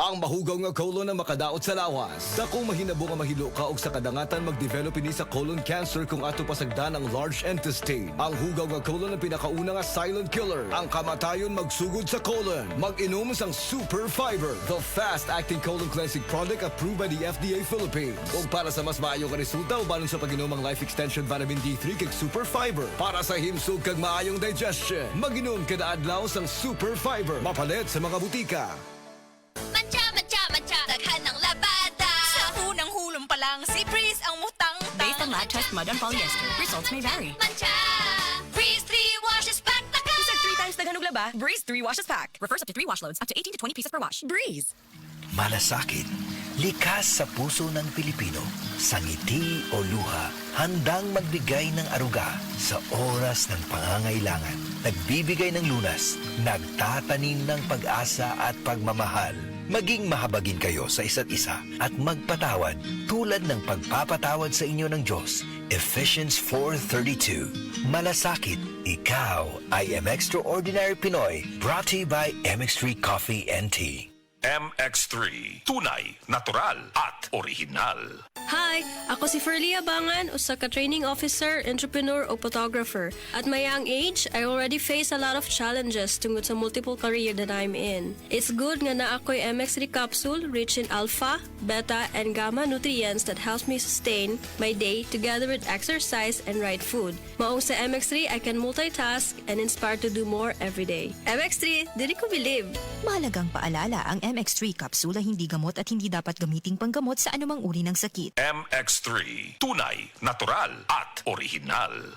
Ang mahugaw nga colon na makadaot sa lawas. Sa kung mahinabo nga mahilo ka og sa kadangatan mag-develop ini sa colon cancer kung ato pasagdan ang large intestine. Ang hugaw nga colon ang pinakauna nga silent killer. Ang kamatayon magsugod sa colon. Mag-inom sang Super Fiber, the fast-acting colon cleansing product approved by the FDA Philippines. Ug para sa mas maayo nga resulta ubanon sa pag-inom ang Life Extension Vitamin D3 kag Super Fiber para sa himsog kag maayong digestion. Mag-inom kada adlaw sang Super Fiber. Mapalit sa mga butika. Daghan ng labada. Sa unang hulong pa lang, si Breeze ang mutang-tang. Based on lab test mud and polyester, results may vary. Mancha. Breeze 3 washes back the car. Isang 3 times daghan og laba, Breeze 3 washes pack. Refers up to 3 wash loads, up to 18 to 20 pieces per wash. Breeze. Malasakit, likas sa puso ng Pilipino, sa ngiti o luha, handang magbigay ng aruga sa oras ng pangangailangan. Nagbibigay ng lunas, nagtatanim ng pag-asa at pagmamahal. Maging mahabagin kayo sa isa't isa at magpatawad tulad ng pagpapatawad sa inyo ng Diyos. Ephesians 4:32. Malasakit, ikaw ay Extraordinary Pinoy, brought to you by MX3 Coffee and Tea. MX3. Tunay, natural, at original. Hi! Ako si Ferlie Abangan, usa ka training officer, entrepreneur o photographer. At my young age, I already face a lot of challenges tungod sa multiple career that I'm in. It's good nga na ako'y MX3 capsule rich in alpha, beta, and gamma nutrients that helps me sustain my day together with exercise and right food. Maong sa MX3, I can multitask and inspire to do more every day. MX3, dili ko believe! Mahalagang paalala, ang MX3 kapsula hindi gamot at hindi dapat gamiting panggamot sa anumang uri ng sakit. MX3. Tunay, natural, at original.